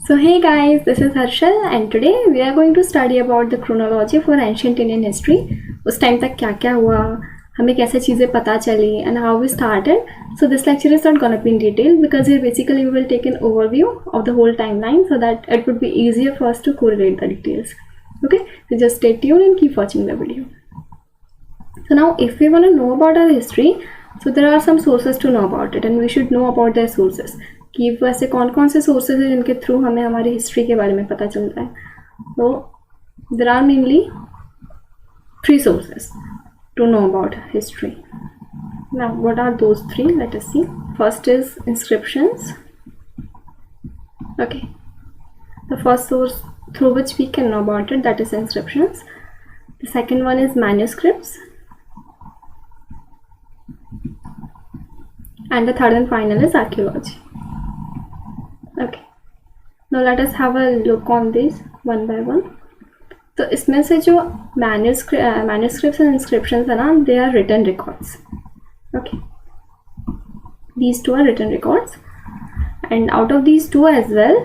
So hey guys, this is Harshal and today we are going to study about the chronology for ancient Indian history. उस time तक क्या क्या हुआ, हमें कैसे चीज़ें पता चली and how we started. So this lecture is not gonna be in detail because here basically we will take an overview of the whole timeline so that it would be easier for us to correlate the details. Okay, so just stay tuned and keep watching the video. So now if we want to know about our history, so there are some sources to know about it and we should know about their sources. कि वैसे कौन कौन से sources हैं जिनके through हमें हमारी history के बारे में पता चलता है. तो there are mainly 3 sources to know about history. Now what are those 3? Let us see. First is inscriptions. Okay, the first source through which we can know about it, that is inscriptions. The second one is manuscripts, and the third and final is archaeology. Okay, now let us have a look on these one by one. तो इसमें से जो manuscripts and inscriptions है ना, they are written records. Okay, these 2 are written records, and out of these 2 as well,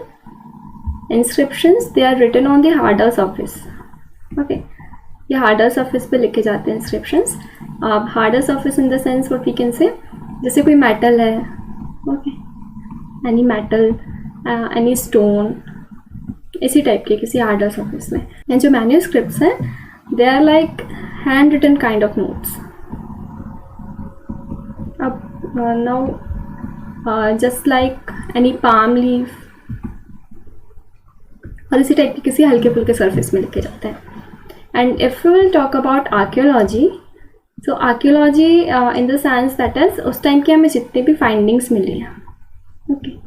inscriptions they are written on the harder surface. Okay, ये harder surface पे लिखे जाते हैं inscriptions. Harder surface in the sense what we can say, जैसे कोई metal है, okay, any metal, any stone, इसी type के किसी हार्डर सरफेस में. एंड जो मैन्यूस्क्रिप्ट्स हैं they are like hand written kind of notes. अब now just like any palm leaf और इसी टाइप के किसी हल्के फुल्के सरफेस में लिखे जाते हैं. And if you will talk about archaeology, so archaeology in the sense that is उस टाइम के हमें जितनी भी फाइंडिंग्स मिली हैं, ओके,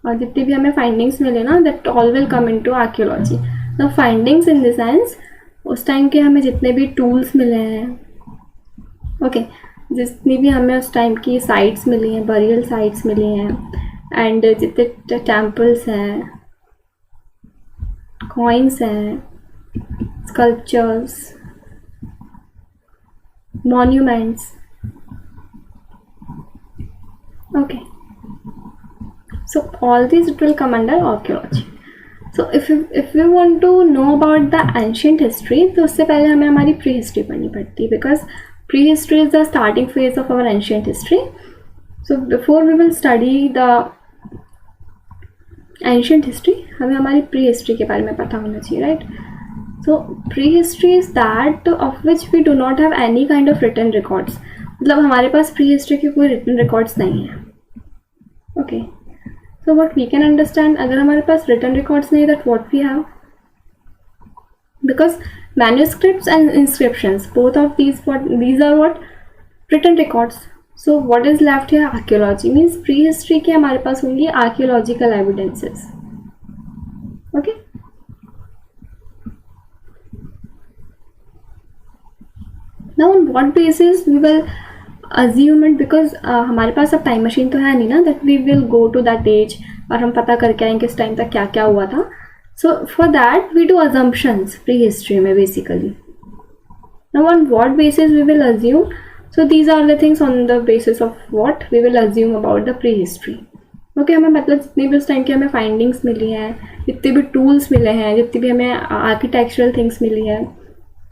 और जितनी भी हमें फाइंडिंग्स मिले ना, that all will come into archaeology. The findings in the sense उस टाइम के हमें जितने भी टूल्स मिले हैं, ओके, जितनी भी हमें उस टाइम की साइट्स मिली हैं, बरियल साइट्स मिली हैं, एंड जितने टेम्पल्स हैं, कॉइन्स हैं, sculptures, monuments, okay. So all these it will come under archaeology. So if you want to know about the ancient history, तो उससे पहले हमें हमारी प्री हिस्ट्री पढ़नी पड़ती है, because prehistory is the starting phase of our ancient history. So before we will study the ancient history, हमें हमारी प्री हिस्ट्री के बारे में पता होना चाहिए, right? So prehistory is that of which we do not have any kind of written records. मतलब हमारे पास प्री हिस्ट्री के कोई written records नहीं है. Okay. So what we can understand, अगर हमारे पास written records नहीं, that what we have, because manuscripts and inscriptions, both of these are what written records. So what is left here? Archaeology means prehistory के हमारे पास होंगी archaeological evidences. Okay. Now on what basis we will assume it, because हमारे पास अब time machine तो है नहीं ना, that we will go to that age और हम पता करके आएंगे इस टाइम तक क्या क्या हुआ था. So for that we do assumptions pre-history में basically. Now on what basis we will assume? So these are the things on the basis of what we will assume about the prehistory. Okay, हमें मतलब जितनी भी उस time की हमें findings मिली हैं, जितने भी टूल्स मिले हैं, जितनी भी हमें आर्किटेक्चरल थिंग्स मिली हैं,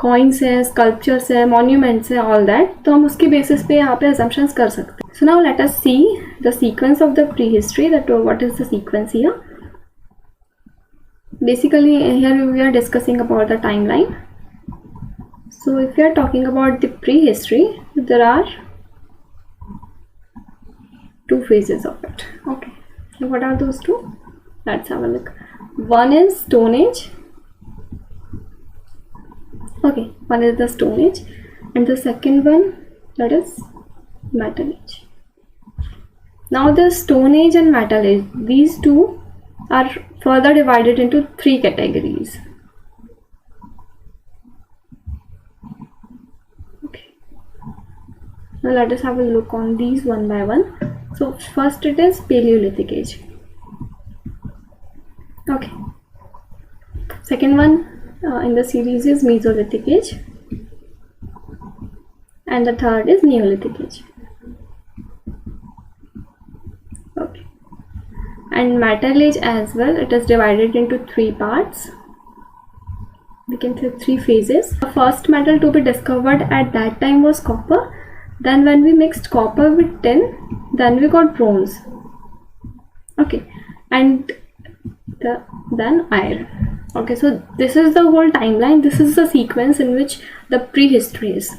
कॉइन्स है, स्कल्पचर्स है, मॉन्यूमेंट्स है, ऑल दैट, तो हम उसकी बेसिस पे यहाँ पे असम्पशंस कर सकते हैं. So now let us see the sequence of the prehistory, that what is the sequence here. Basically here we are discussing about the timeline. So if you are talking about the prehistory, there are 2 phases of it. Okay, so what are those 2? Let's have a look. One is Stone Age. Okay, one is the Stone Age, and the second one, that is Metal Age. Now the Stone Age and Metal Age, these 2 are further divided into 3 categories. Okay, now let us have a look on these one by one. So first it is Paleolithic Age. Okay, second one in the series is Mesolithic Age, and the third is Neolithic Age. Okay, and metal age as well. It is divided into 3 parts. We can say 3 phases. The first metal to be discovered at that time was copper. Then when we mixed copper with tin, then we got bronze. Okay, and then iron. Okay, so this is the whole timeline. This is the sequence in which the prehistory is.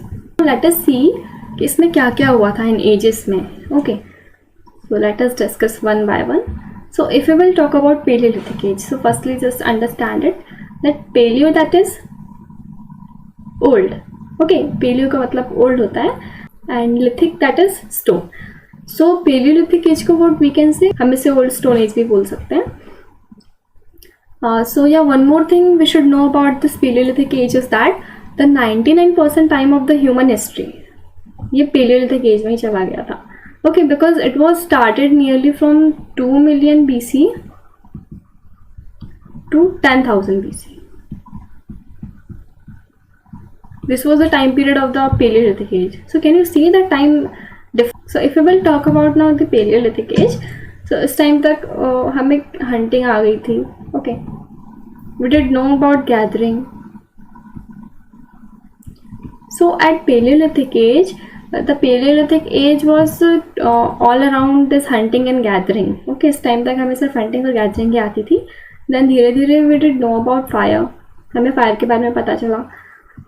Let us see कि इसमें क्या क्या हुआ था in ages में. Okay, so let us discuss one by one. So if we will talk about Paleolithic age, so firstly just understand it that paleo, that is old. Okay, paleo का मतलब old होता है and lithic, that is stone. So Paleolithic age को what we can say, हम इसे old stone age भी बोल सकते हैं. So yeah, one more thing we should know about this Paleolithic age is that the 99% time of the human history ये Paleolithic age में ही चला गया था. Okay, because it was started nearly from 2 million BC to 10,000 BC. This was the time period of the Paleolithic age. So can you see the time difference? So if we will talk about now the Paleolithic age, so इस time तक हमें hunting आ गई थी. Okay, we did know about gathering. So at Paleolithic age, the Paleolithic age was all around this hunting and gathering. Okay, इस time तक हमें सिर्फ hunting और gathering ही आती थी. Then धीरे धीरे we did know about fire. हमें fire के बारे में पता चला.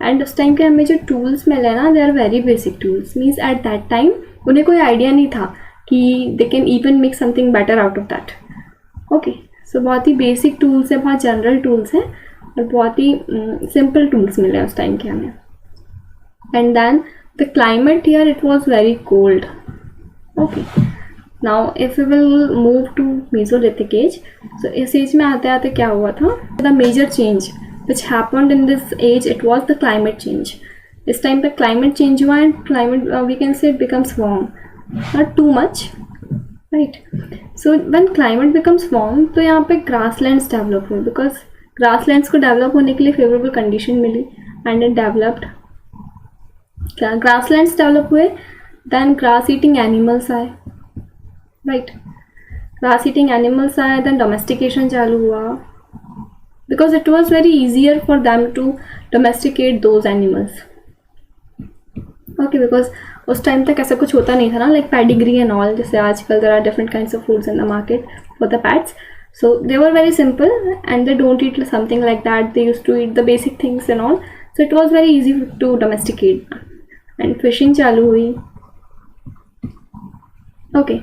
And उस टाइम के हमें जो tools मिले ना, they are very basic tools. Means at that time उन्हें कोई idea नहीं था कि they can even make something better out of that. Okay, so बहुत ही basic tools है, बहुत general tools हैं और बहुत ही simple tools मिले उस टाइम के हमें. And then the climate here, it was very cold. Okay, now if we will move to Mesolithic age, so इस age में आते आते क्या हुआ था, the major change which happened in this age, it was the climate change. इस time पे climate change हुआ and climate we can say it becomes warm, not too much, right? So when climate becomes warm, तो यहाँ पे grasslands develop हुए, because grasslands को develop होने के लिए favorable condition milli and it developed. Grasslands develop हुए, then grass eating animals आए, right? Grass eating animals आए, then domestication चालू हुआ, because it was very easier for them to domesticate those animals. Okay, because उस time तक ऐसा कुछ होता नहीं था ना, like pedigree and all. जैसे आजकल there are different kinds of foods in the market for the pets. So they were very simple and they don't eat something like that. They used to eat the basic things and all. So it was very easy to domesticate. And fishing चालू हुई. Okay,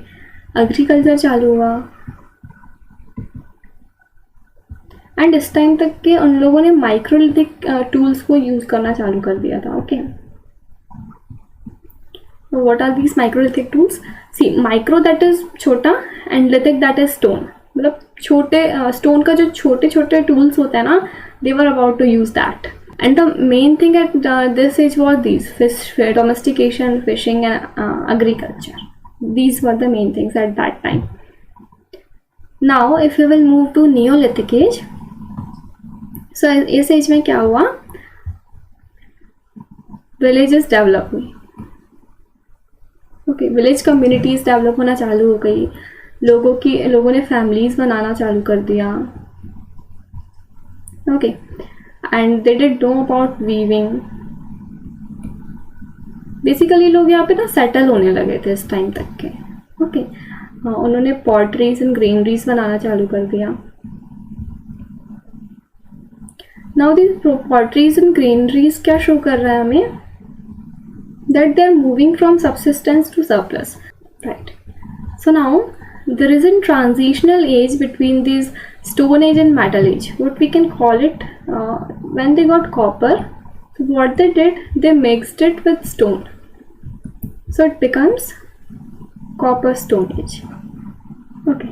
agriculture चालू हुआ. And इस time तक के उन लोगों ने माइक्रोलिथिक टूल्स को यूज़ करना चालू कर दिया था. Okay, what are these microlithic tools? See, micro that is छोटा and lithic that is stone. मतलब छोटे स्टोन का जो छोटे छोटे टूल्स होते हैं ना, they were about to use that. And the main thing at this age was these fish domestication, fishing and agriculture. These were the main things at that time. Now if you will move to neolithic age, so इस age में क्या हुआ, villages develop हुई. Okay, village communities develop होना चालू हो गई. लोगों ने फैमिलीज बनाना चालू कर दिया. Okay, and they did know about weaving. Basically लोग यहाँ पे ना सेटल होने लगे थे इस टाइम तक के. ओके, उन्होंने पॉटरीज एंड ग्रेनरीज बनाना चालू कर दिया. Now this potteries and granaries क्या शो कर रहा है हमें, that they are moving from subsistence to surplus, right? So now there is a transitional age between these stone age and metal age. What we can call it, when they got copper, so what they did, they mixed it with stone, so it becomes copper stone age. Okay,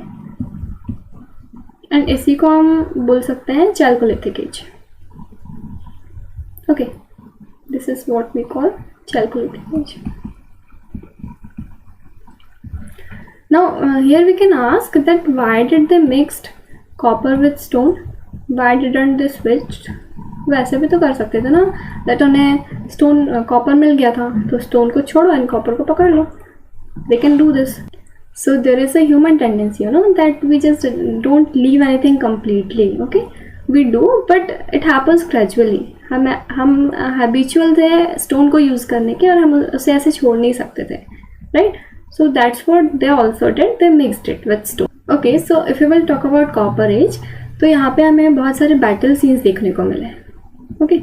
and इसी को हम बोल सकते हैं chalcolithic age. Okay, this is what we call Chalcolithic age. Now here we can ask that why did they mixed copper with stone? Why didn't they switch? वैसे भी तो कर सकते थे ना, that उन्हें stone copper मिल गया था तो stone को छोड़ो and copper को पकड़ लो. They can do this. So there is a human tendency, that we just don't leave anything completely. Okay, we do, but it happens gradually. हम habitual थे stone को use करने के, और हम उसे ऐसे छोड़ नहीं सकते थे, right? So that's what they also did. They mixed it with stone. Okay, so if we will talk about Copper Age, तो यहाँ पे हमें बहुत सारे battle scenes देखने को मिले. Okay,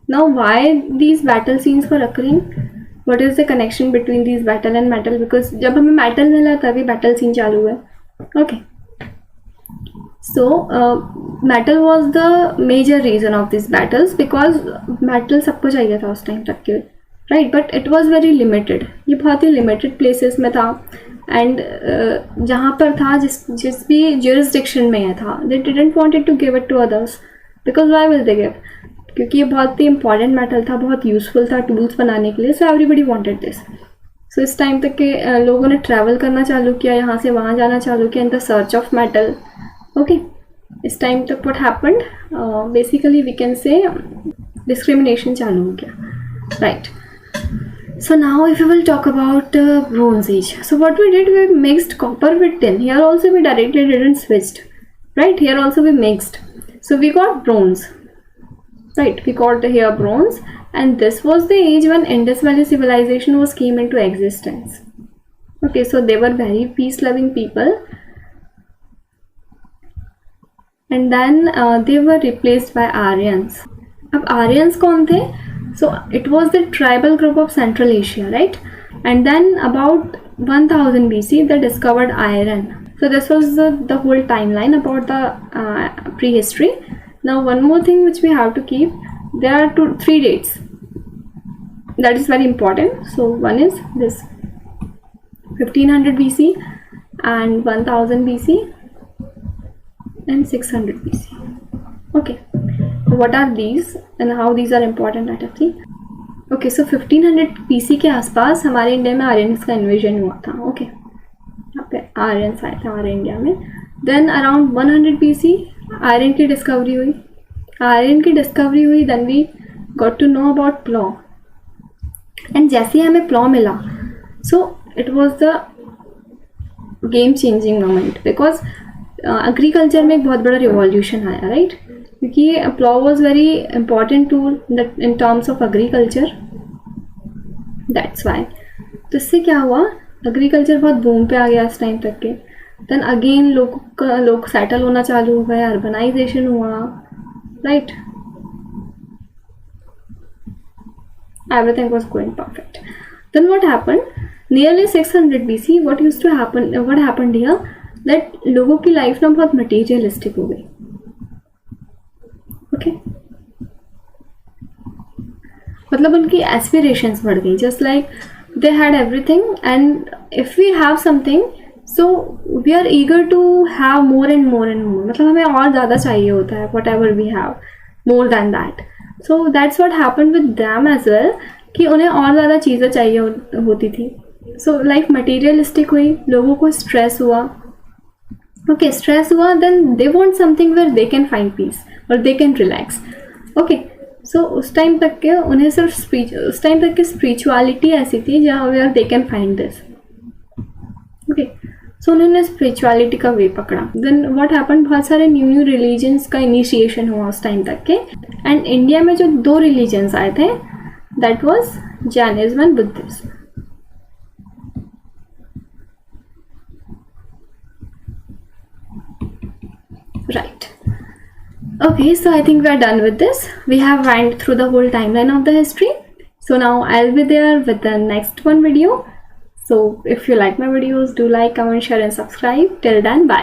now why these battle scenes were occurring? What is the connection between these battle and metal? Because जब हमें metal मिला तभी battle scene चालू हुआ. Okay, so metal was the major reason of these battles, because metal सबको चाहिए था उस time तक के, right? But it was very limited. ये बहुत ही limited places में था, and जहाँ पर था जिस भी jurisdiction में ये था, they didn't want it to give it to others, because why will they give? क्योंकि ये बहुत ही इंपॉर्टेंट मेटल था, बहुत यूजफुल था टूल्स बनाने के लिए. So everybody wanted this. So इस टाइम तक के लोगों ने ट्रैवल करना चालू किया, यहाँ से वहाँ जाना चालू किया in the search of metal. Okay, इस टाइम तक what happened, basically we can say discrimination चालू हो गया, right? So now if we will talk about Bronze Age. So what we did, we mixed copper with tin. Here also we directly didn't switched, right? Here also we mixed. So we got bronze. Right, we got here bronze, and this was the age when Indus Valley civilization came into existence. Okay, so they were very peace-loving people, and then they were replaced by Aryans. अब Aryans कौन थे? So it was the tribal group of Central Asia, right? And then about 1000 BC they discovered iron. So this was the whole timeline about the prehistory. Now one more thing which we have to keep, there are 3 dates that is very important. So one is this 1500 BC and 1000 BC and 600 BC. Okay, what are these and how these are important at a thing? Okay, so 1500 BC के आसपास हमारे India में Aryans का invasion हुआ था. Okay, यहाँ पे Aryans आए थे हमारे इंडिया में. देन अराउंड 100 BC आयरन की डिस्कवरी हुई. Then we got to know about plough, and जैसे ही हमें प्लॉ मिला, so it was the game changing moment, because agriculture में एक बहुत बड़ा रिवॉल्यूशन आया, राइट? क्योंकि plough was very important tool in terms of agriculture, that's why. तो इससे क्या हुआ, एग्रीकल्चर बहुत बूम पे आ गया इस टाइम तक के. देन अगेन लोग सेटल होना चालू हो गए, अर्बनाइजेशन हुआ, right? Everything was going perfect. Then what happened? Nearly 600 BC, what happened here? That लोगों की लाइफ ना बहुत मटीरियलिस्टिक हो गई. ओके, मतलब उनकी एस्पिरेशंस बढ़ गई. Just like they had everything, and if we have something, so we are eager to have more and more and more. मतलब हमें और ज़्यादा चाहिए होता है, whatever we have more than that. So that's what happen with them as well, कि उन्हें और ज़्यादा चीज़ें चाहिए होती थी. सो लाइफ मटीरियलिस्टिक हुई, लोगों को स्ट्रेस हुआ. ओके, स्ट्रेस हुआ, then they want something where they can find peace और they can relax. Okay, so उस टाइम तक के उन्हें सिर्फ उस टाइम तक की स्पिरिचुअलिटी ऐसी थी जहाँ where they can find this. Okay, so उन्होंने स्पिरिचुअलिटी का वे पकड़ा. देन व्हाट हैपन, बहुत सारे न्यू रिलीजन्स का इनिशिएशन हुआ उस टाइम तक के. एंड इंडिया में जो 2 रिलीजन्स आए थे, that was Jainism and Buddhism. Right. Okay, so I think we are done with this. We have went through the whole timeline of the history. So now I'll be there with the next one video. So if you like my videos, do like, comment, share and subscribe. Till then, bye.